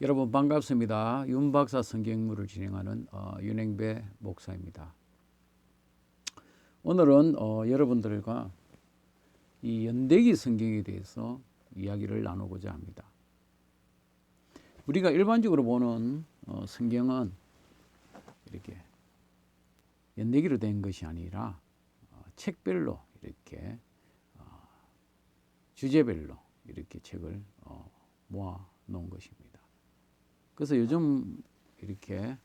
여러분 반갑습니다. 윤박사 성경무를 진행하는 윤행배 목사입니다. 오늘은 여러분들과 이 연대기 성경에 대해서 이야기를 나누고자 합니다. 우리가 일반적으로 보는 성경은 이렇게 연대기로 된 것이 아니라 책별로 이렇게 주제별로 이렇게 책을 모아 놓은 것입니다. 그래서 요즘 이렇게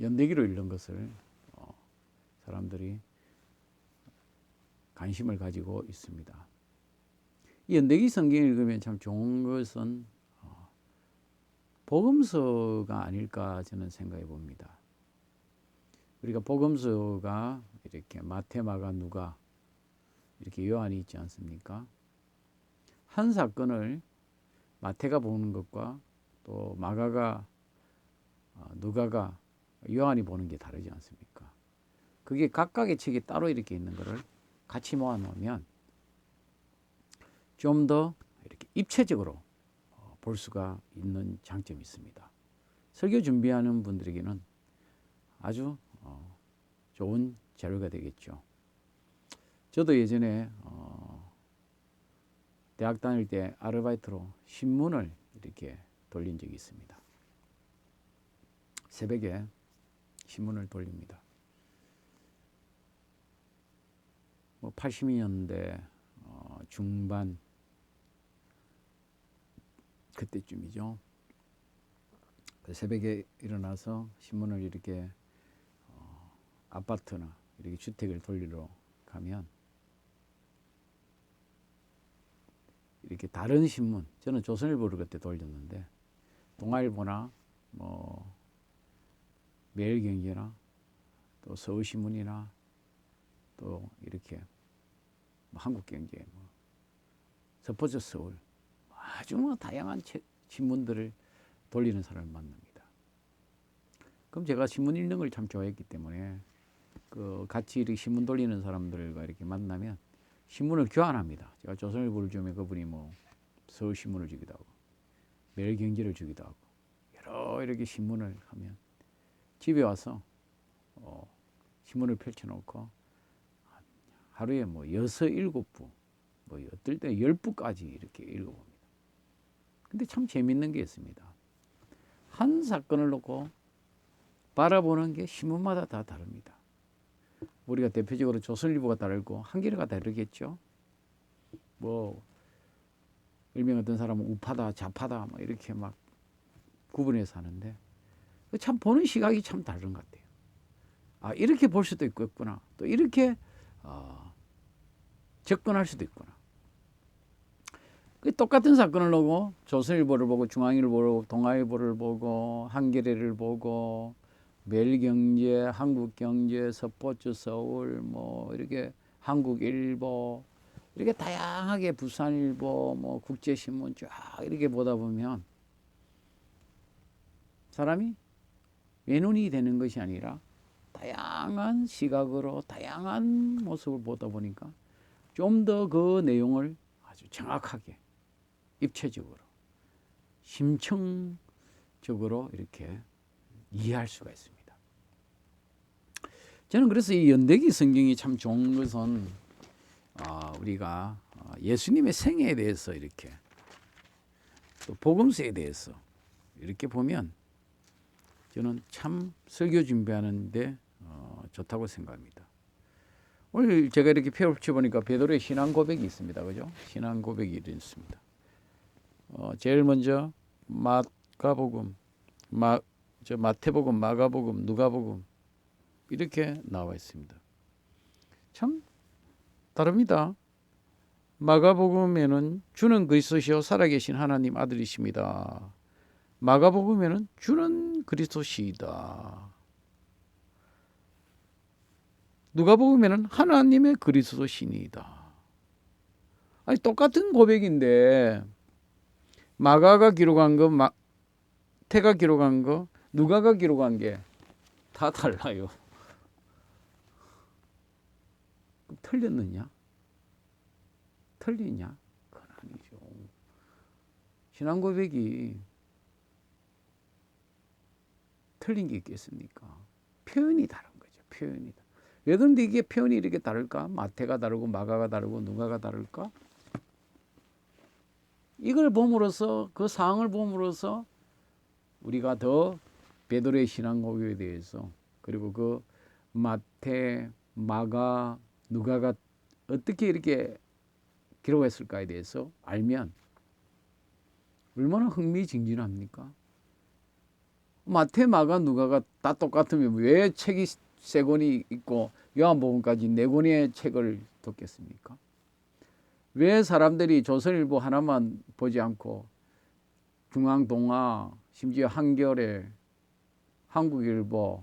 연대기로 읽는 것을 사람들이 관심을 가지고 있습니다. 이 연대기 성경을 읽으면 참 좋은 것은 복음서가 아닐까 저는 생각해 봅니다. 우리가 복음서가 이렇게 마태, 마가, 누가 이렇게 요한이 있지 않습니까? 한 사건을 마태가 보는 것과 또 마가가 누가가 요한이 보는 게 다르지 않습니까? 그게 각각의 책이 따로 이렇게 있는 것을 같이 모아 놓으면 좀 더 이렇게 입체적으로 볼 수가 있는 장점이 있습니다. 설교 준비하는 분들에게는 아주 좋은 자료가 되겠죠. 저도 예전에 대학 다닐 때 아르바이트로 신문을 이렇게 돌린 적이 있습니다. 새벽에 신문을 돌립니다. 80년대 중반 그때쯤이죠. 새벽에 일어나서 신문을 이렇게 아파트나 이렇게 주택을 돌리러 가면 이렇게 다른 신문, 저는 조선일보를 그때 돌렸는데 동아일보나 매일경제나 또 서울신문이나 또 이렇게 한국경제, 스포츠 서울, 아주 다양한 신문들을 돌리는 사람을 만납니다. 그럼 제가 신문 읽는 걸 참 좋아했기 때문에 같이 이렇게 신문 돌리는 사람들과 이렇게 만나면 신문을 교환합니다. 제가 조선일보를 주면 그분이 서울신문을 주기도 하고 매일경제를 주기도 하고 여러 이렇게 신문을 하면 집에 와서 신문을 펼쳐놓고 하루에 6, 7부, 어떨 때 10부까지 이렇게 읽어봅니다. 근데 참 재밌는 게 있습니다. 한 사건을 놓고 바라보는 게 신문마다 다 다릅니다. 우리가 대표적으로 조선일보가 다르고 한겨레가 다르겠죠. 일명 어떤 사람은 우파다, 좌파다, 이렇게 구분해서 하는데 참 보는 시각이 참 다른 것 같아요. 이렇게 볼 수도 있겠구나. 또 이렇게 접근할 수도 있구나. 똑같은 사건을 보고 조선일보를 보고 중앙일보를 보고 동아일보를 보고 한겨레를 보고 매일경제, 한국경제, 스포츠 서울, 이렇게 한국일보 이렇게 다양하게 부산일보, 국제신문 쫙 이렇게 보다 보면 사람이 외눈이 되는 것이 아니라 다양한 시각으로 다양한 모습을 보다 보니까 좀 더 그 내용을 아주 정확하게 입체적으로 심층적으로 이렇게 이해할 수가 있습니다. 저는 그래서 이 연대기 성경이 참 좋은 것은 우리가 예수님의 생애에 대해서 이렇게 또 복음서에 대해서 이렇게 보면 저는 참 설교 준비하는데 좋다고 생각합니다. 오늘 제가 이렇게 펼쳐 보니까 베드로의 신앙 고백이 있습니다, 그죠? 신앙 고백이 있습니다. 제일 먼저 마태복음, 마가복음, 누가복음 이렇게 나와 있습니다. 참 다릅니다. 마가복음에는 주는 그리스도시요 살아계신 하나님 아들이십니다. 마가복음에는 주는 그리스도시이다. 누가복음에는 하나님의 그리스도시니이다. 아니 똑같은 고백인데 마가가 기록한 거, 마태가 기록한 거, 누가가 기록한 게 다 달라요. 틀렸느냐? 틀리냐? 그건 아니죠. 신앙 고백이 틀린 게 있겠습니까? 표현이 다른 거죠. 표현이. 왜 그런데 이게 표현이 이렇게 다를까? 마태가 다르고 마가가 다르고 누가가 다를까? 이걸 봄으로써, 그 상황을 봄으로써 우리가 더 베드로의 신앙 고백에 대해서, 그리고 그 마태, 마가, 누가가 어떻게 이렇게 기록했을까에 대해서 알면 얼마나 흥미진진합니까? 마태, 마가, 누가가 다 똑같으면 왜 책이 세 권이 있고 요한복음까지 네 권의 책을 뒀겠습니까? 왜 사람들이 조선일보 하나만 보지 않고 중앙, 동아, 심지어 한겨레, 한국일보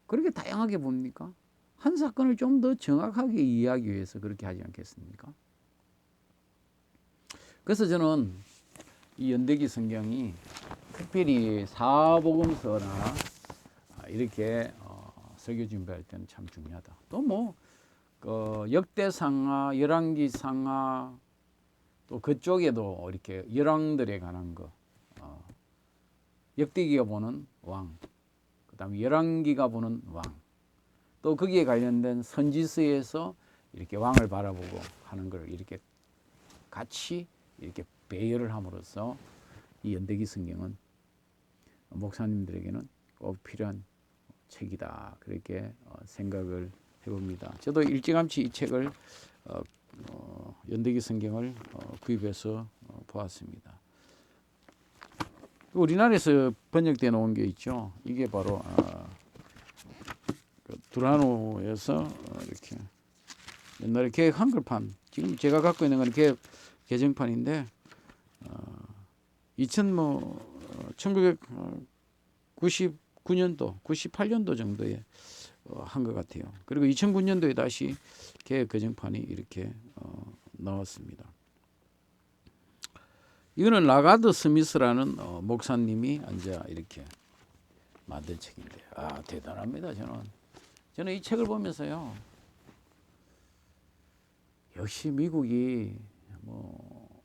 그렇게 다양하게 봅니까? 한 사건을 좀 더 정확하게 이해하기 위해서 그렇게 하지 않겠습니까? 그래서 저는 이 연대기 성경이 특별히 사복음서나 이렇게 설교 준비할 때는 참 중요하다. 또 뭐 역대상하, 열왕기상하 또 그쪽에도 이렇게 열왕들에 관한 거, 역대기가 보는 왕, 그다음에 열왕기가 보는 왕, 또 거기에 관련된 선지서에서 이렇게 왕을 바라보고 하는 걸 이렇게 같이 이렇게 배열을 함으로써 이 연대기 성경은 목사님들에게는 꼭 필요한 책이다. 그렇게 생각을 해봅니다. 저도 일찌감치 이 책을 연대기 성경을 구입해서 보았습니다. 우리나라에서 번역되어 놓은 게 있죠. 이게 바로 두라노에서 이렇게 옛날에 개혁 한글판, 지금 제가 갖고 있는 건 개혁 개정판인데 1999년도, 98년도 정도에 한 것 같아요. 그리고 2009년도에 다시 개혁 개정판이 이렇게 나왔습니다. 이거는 라가드 스미스라는 목사님이 이제 이렇게 만든 책인데, 대단합니다. 저는 이 책을 보면서요, 역시 미국이 뭐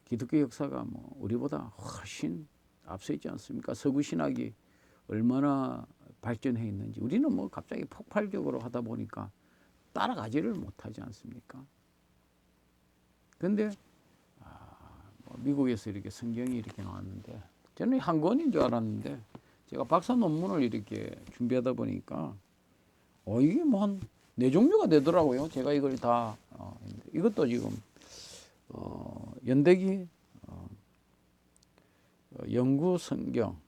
기독교 역사가 뭐 우리보다 훨씬 앞서 있지 않습니까? 서구 신학이 얼마나 발전해 있는지 우리는 뭐 갑자기 폭발적으로 하다 보니까 따라가지를 못하지 않습니까? 그런데 뭐 미국에서 이렇게 성경이 이렇게 나왔는데 저는 한 권인 줄 알았는데 제가 박사 논문을 이렇게 준비하다 보니까 이게 뭐 한 네 종류가 되더라고요. 제가 이걸 다 이것도 지금 연대기 연구 성경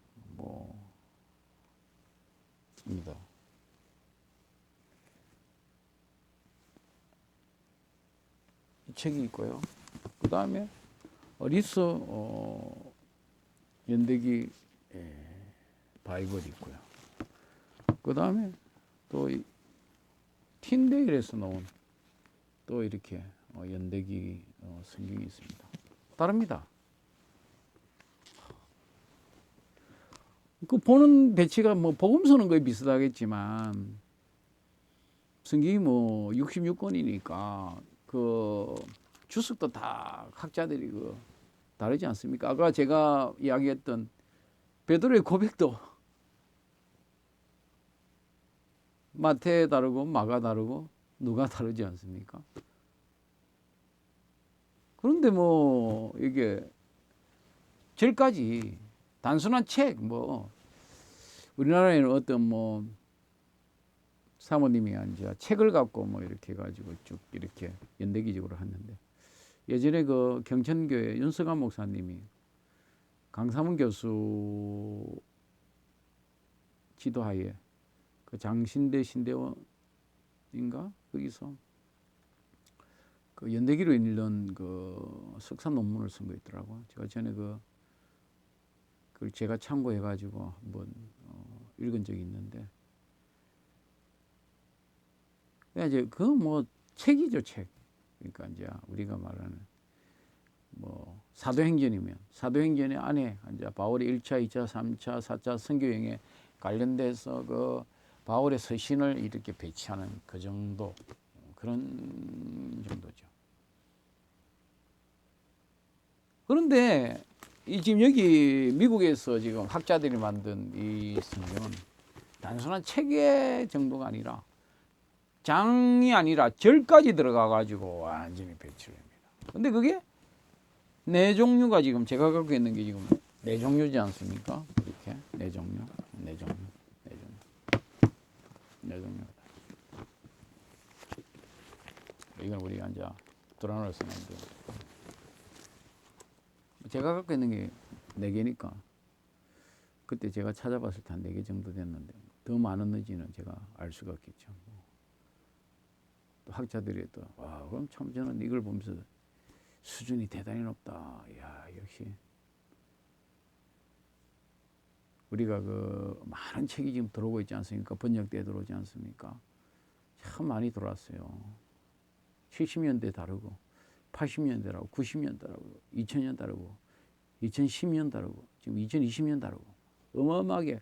뭐입니다. 이 책이 있고요. 그 다음에 리스 연대기 바이블이 있고요. 그 다음에 또 틴데일에서 나온 또 이렇게 연대기 성경이 있습니다. 다릅니다. 그 보는 배치가 뭐 복음서는 거의 비슷하겠지만 성경이 뭐 66권이니까 그 주석도 다 학자들이 다르지 않습니까? 아까 제가 이야기했던 베드로의 고백도 마태 다르고 마가 다르고 누가 다르지 않습니까? 그런데 뭐 이게 절까지 단순한 책 뭐 우리나라에는 어떤 뭐 사모님이 이제 책을 갖고 뭐 이렇게 해가지고 쭉 이렇게 연대기적으로 했는데 예전에 그 경천교회 윤석한 목사님이 강사문 교수 지도하에 그 장신대 신대원인가 거기서 그 연대기로 읽는 그 석사 논문을 쓴 거 있더라고요. 제가 전에 그걸 제가 참고해가지고 한번 읽은 적이 있는데, 이제 그 뭐 책이죠, 책. 그러니까 이제 우리가 말하는 뭐 사도행전이면 사도행전의 안에 이제 바울의 1차, 2차, 3차, 4차 선교행에 관련돼서 그 바울의 서신을 이렇게 배치하는 그 정도, 그런 정도죠. 그런데 이 지금 여기 미국에서 지금 학자들이 만든 이 성경은 단순한 체계 정도가 아니라 장이 아니라 절까지 들어가 가지고 완전히 배치를 합니다. 근데 그게 네 종류가 지금 제가 갖고 있는 게 지금 네 종류지 않습니까? 이렇게 네 종류, 네 종류, 네 종류, 네 종류. 이건 우리가 이제 드라마를 쓰는데 제가 갖고 있는 게 네 개니까 그때 제가 찾아봤을 때 한 네 개 정도 됐는데 더 많았는지는 제가 알 수가 없겠죠. 또 학자들이 또 와, 그럼 참 저는 이걸 보면서 수준이 대단히 높다. 야, 역시 우리가 그 많은 책이 지금 들어오고 있지 않습니까? 번역돼 들어오지 않습니까? 참 많이 들어왔어요. 70년대 다르고 80년대 다르고 90년대 다르고 2000년 다르고 2010년 다르고 지금 2020년 다르고 어마어마하게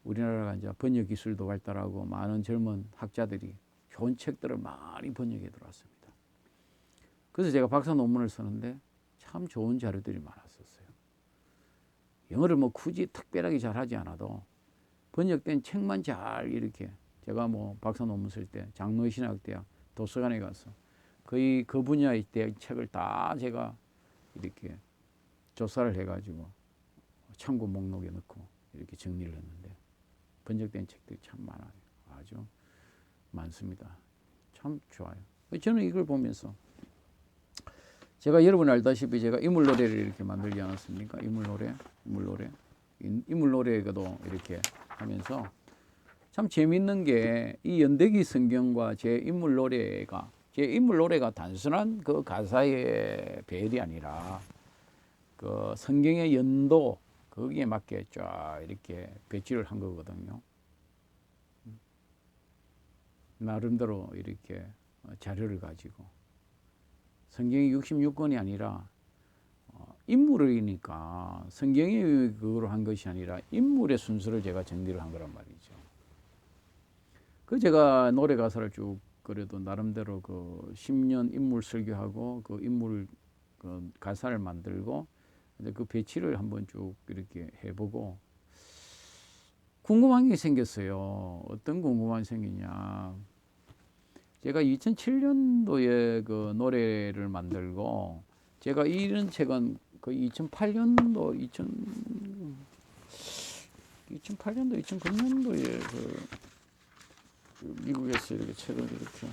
우리나라가 이제 번역 기술도 발달하고 많은 젊은 학자들이 좋은 책들을 많이 번역해 들어왔습니다. 그래서 제가 박사 논문을 쓰는데 참 좋은 자료들이 많았었어요. 영어를 뭐 굳이 특별하게 잘하지 않아도 번역된 책만 잘 이렇게 제가 뭐 박사 논문 쓸 때 장로신학대학 도서관에 가서 거의 그 분야의 책을 다 제가 이렇게 조사를 해가지고 참고 목록에 넣고 이렇게 정리를 했는데 번역된 책들이 참 많아요. 아주 많습니다. 참 좋아요. 저는 이걸 보면서 제가 여러분 알다시피 제가 이물노래를 이렇게 만들지 않았습니까? 이물노래도 이렇게 하면서 참 재밌는 게 이 연대기 성경과 제 인물노래가 단순한 그 가사의 배열이 아니라 그 성경의 연도 거기에 맞게 쫙 이렇게 배치를 한 거거든요. 나름대로 이렇게 자료를 가지고 성경이 66권이 아니라 인물이니까 성경이 그거로 한 것이 아니라 인물의 순서를 제가 정리를 한 거란 말이죠. 그 제가 노래 가사를 쭉 그래도 나름대로 그 10년 인물 설교하고 그 인물 그 가사를 만들고 그 배치를 한번 쭉 이렇게 해보고 궁금한 게 생겼어요. 어떤 궁금한 게 생기냐. 제가 2007년도에 그 노래를 만들고 제가 이런 책은 거의 2008년도, 2008년도, 2009년도에 그 미국에서 이렇게 책을 이렇게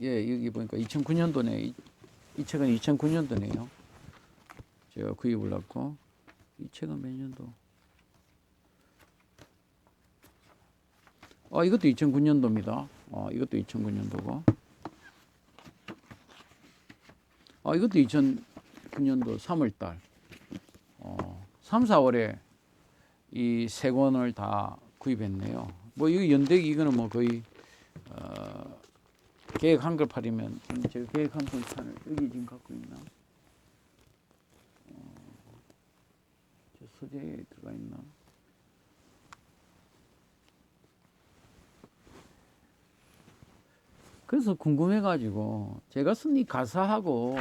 예, 여기 보니까 2009년도네. 이 책은 2009년도네요. 제가 구입을 했고 이 책은 몇 년도? 이것도 2009년도입니다. 이것도 2009년도고. 이것도 2009년도 3월달. 3, 4월에 이 세 권을 다 구입했네요. 뭐 이거 연대기 이거는 뭐 거의 계획 한글판이면 제가 계획 한글판을 여기 지금 갖고 있나? 저 서재에 들어가 있나? 그래서 궁금해가지고 제가 쓴 이 가사하고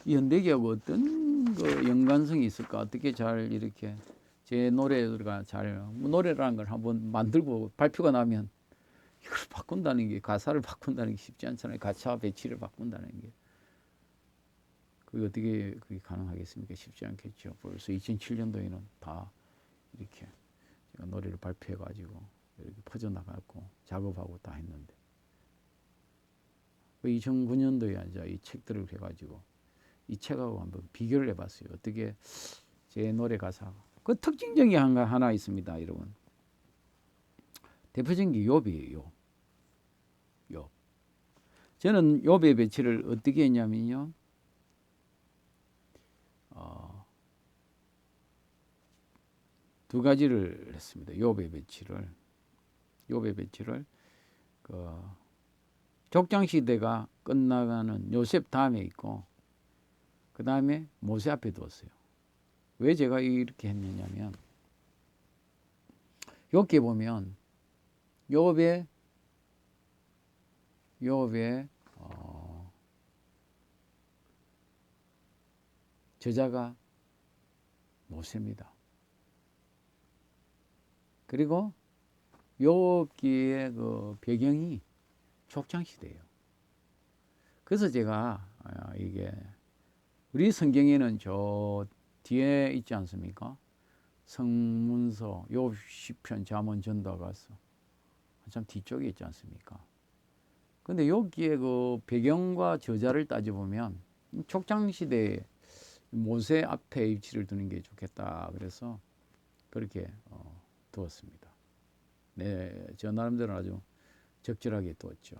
이 연대기하고 어떤 그 연관성이 있을까? 어떻게 잘 이렇게 제 노래가 뭐 노래라는 걸 한번 만들고 발표가 나면 이걸 바꾼다는 게 가사를 바꾼다는 게 쉽지 않잖아요. 가사 배치를 바꾼다는 게 그게 어떻게 그게 가능하겠습니까? 쉽지 않겠죠. 벌써 2007년도에는 다 이렇게 제가 노래를 발표해가지고 이렇게 퍼져나갔고 작업하고 다 했는데 2009년도에 이제 이 책들을 해가지고 이 책하고 한번 비교를 해봤어요. 어떻게 제 노래 가사 그 특징적인 게 하나 있습니다, 여러분. 대표적인 게 욥이에요. 욥. 저는 욥의 배치를 어떻게 했냐면요. 두 가지를 했습니다. 욥의 배치를 그 족장 시대가 끝나가는 요셉 다음에 있고 그 다음에 모세 앞에 두었어요. 왜 제가 이렇게 했느냐면 욥기에 보면 욥의 저자가 모세입니다. 그리고 욥기의 그 배경이 족장시대예요. 그래서 제가 이게 우리 성경에는 저 뒤에 있지 않습니까? 성문서, 욥, 시편, 잠언, 전도가 가서 한참 뒤쪽에 있지 않습니까? 근데 여기에 그 배경과 저자를 따져보면 족장시대에 모세 앞에 위치를 두는 게 좋겠다. 그래서 그렇게 두었습니다. 네, 저 나름대로 아주 적절하게 두었죠.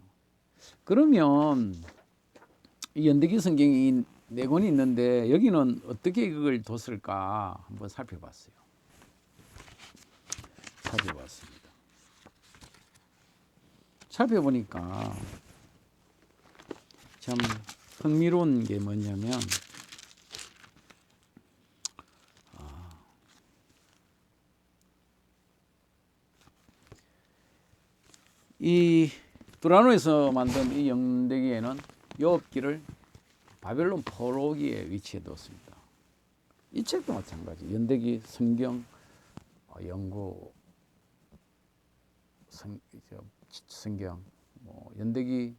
그러면 이 연대기 성경이 네 권이 있는데 여기는 어떻게 이걸 뒀을까 한번 살펴봤습니다. 살펴보니까 참 흥미로운 게 뭐냐면 이 두라노에서 만든 이 연대기에는 욥기를 바벨론 포로기에 위치해 두었습니다. 이 책도 마찬가지. 연대기 성경 연구 성경 연대기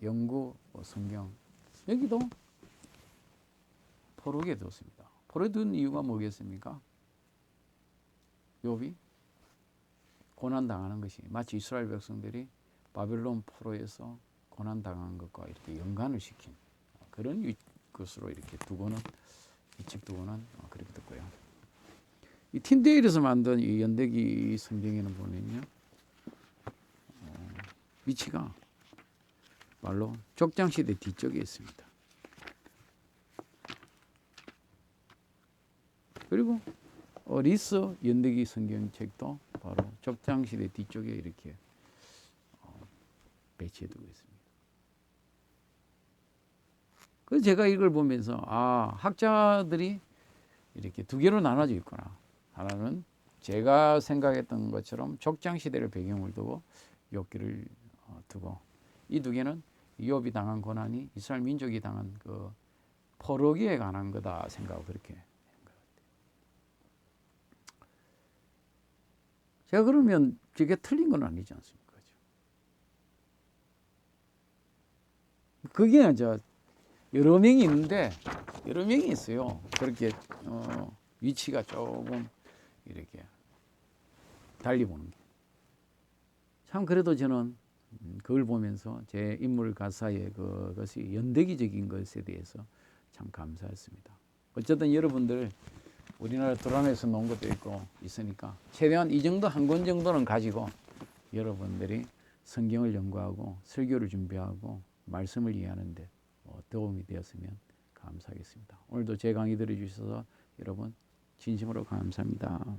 연구 성경 여기도 포로기에 두었습니다. 포로에 둔 이유가 뭐겠습니까? 욥이 고난 당하는 것이 마치 이스라엘 백성들이 바벨론 포로에서 고난 당한 것과 이렇게 연관을 시킨 그런 것으로 이렇게 두고는 이 책 두고는 그렇게 듣고요. 이 틴데일에서 만든 이 연대기 성경에는 보면요, 위치가 말로 족장 시대 뒤쪽에 있습니다. 그리고 리스 연대기 성경책도 바로 족장 시대 뒤쪽에 이렇게 배치해두고 있습니다. 그래서 제가 이걸 보면서 학자들이 이렇게 두 개로 나눠져 있구나. 하나는 제가 생각했던 것처럼 족장 시대를 배경을 두고 욥기를 두고 이 두 개는 욥이 당한 고난이 이스라엘 민족이 당한 그 포로기에 관한 거다 생각하고 그렇게 한 것 같아요. 제가 그러면 저게 틀린 건 아니지 않습니까? 그게 여러 명이 있는데 여러 명이 있어요. 그렇게 위치가 조금 이렇게 달리 보는 게. 참 그래도 저는 그걸 보면서 제 인물 가사의 그것이 연대기적인 것에 대해서 참 감사했습니다. 어쨌든 여러분들 우리나라 도란에서 놓은 것도 있고 있으니까 최대한 이 정도 한 권 정도는 가지고 여러분들이 성경을 연구하고 설교를 준비하고 말씀을 이해하는 데 도움이 되었으면 감사하겠습니다. 오늘도 제 강의 들어주셔서 여러분 진심으로 감사합니다.